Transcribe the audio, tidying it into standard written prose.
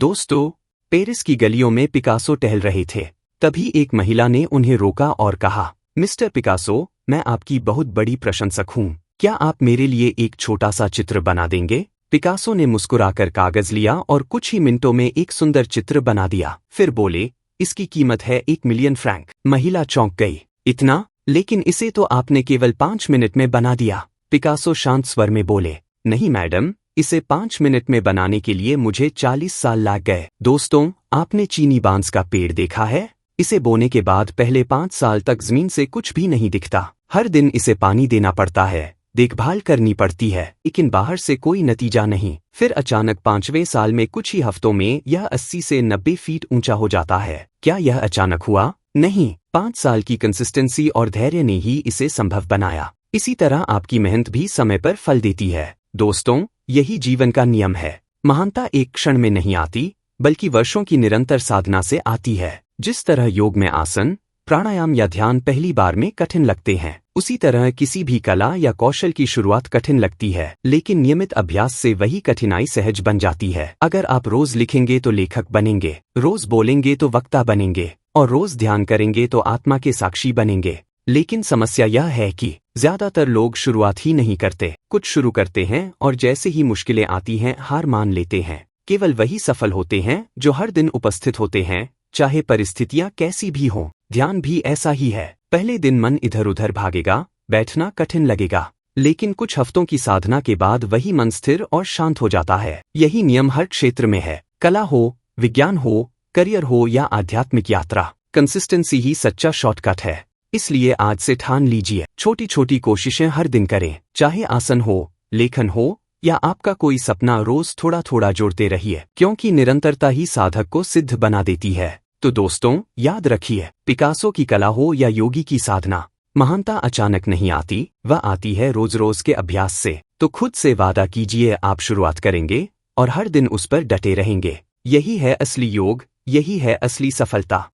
दोस्तों, पेरिस की गलियों में पिकासो टहल रहे थे। तभी एक महिला ने उन्हें रोका और कहा, मिस्टर पिकासो, मैं आपकी बहुत बड़ी प्रशंसक हूँ। क्या आप मेरे लिए एक छोटा सा चित्र बना देंगे? पिकासो ने मुस्कुराकर कागज लिया और कुछ ही मिनटों में एक सुंदर चित्र बना दिया। फिर बोले, इसकी कीमत है 1 मिलियन फ्रैंक। महिला चौंक गई। इतना? लेकिन इसे तो आपने केवल 5 मिनट में बना दिया। पिकासो शांत स्वर में बोले, नहीं मैडम, इसे 5 मिनट में बनाने के लिए मुझे 40 साल लग गए। दोस्तों, आपने चीनी बांस का पेड़ देखा है? इसे बोने के बाद पहले 5 साल तक जमीन से कुछ भी नहीं दिखता। हर दिन इसे पानी देना पड़ता है, देखभाल करनी पड़ती है, लेकिन बाहर से कोई नतीजा नहीं। फिर अचानक 5वें साल में कुछ ही हफ्तों में यह 80 से 90 फीट ऊंचा हो जाता है। क्या यह अचानक हुआ? नहीं, 5 साल की कंसिस्टेंसी और धैर्य ने ही इसे संभव बनाया। इसी तरह आपकी मेहनत भी समय पर फल देती है। दोस्तों, यही जीवन का नियम है। महानता एक क्षण में नहीं आती, बल्कि वर्षों की निरंतर साधना से आती है। जिस तरह योग में आसन, प्राणायाम या ध्यान पहली बार में कठिन लगते हैं, उसी तरह किसी भी कला या कौशल की शुरुआत कठिन लगती है, लेकिन नियमित अभ्यास से वही कठिनाई सहज बन जाती है। अगर आप रोज लिखेंगे तो लेखक बनेंगे, रोज बोलेंगे तो वक्ता बनेंगे, और रोज ध्यान करेंगे तो आत्मा के साक्षी बनेंगे। लेकिन समस्या यह है कि ज्यादातर लोग शुरुआत ही नहीं करते। कुछ शुरू करते हैं और जैसे ही मुश्किलें आती हैं हार मान लेते हैं। केवल वही सफल होते हैं जो हर दिन उपस्थित होते हैं, चाहे परिस्थितियां कैसी भी हों। ध्यान भी ऐसा ही है। पहले दिन मन इधर उधर भागेगा, बैठना कठिन लगेगा, लेकिन कुछ हफ्तों की साधना के बाद वही मन स्थिर और शांत हो जाता है। यही नियम हर क्षेत्र में है। कला हो, विज्ञान हो, करियर हो या आध्यात्मिक यात्रा, कंसिस्टेंसी ही सच्चा शॉर्टकट है। इसलिए आज से ठान लीजिए, छोटी छोटी कोशिशें हर दिन करें। चाहे आसन हो, लेखन हो या आपका कोई सपना, रोज थोड़ा थोड़ा जोड़ते रहिए, क्योंकि निरंतरता ही साधक को सिद्ध बना देती है। तो दोस्तों, याद रखिए, पिकासो की कला हो या योगी की साधना, महानता अचानक नहीं आती, वह आती है रोज रोज के अभ्यास से। तो खुद से वादा कीजिए, आप शुरुआत करेंगे और हर दिन उस पर डटे रहेंगे। यही है असली योग, यही है असली सफलता।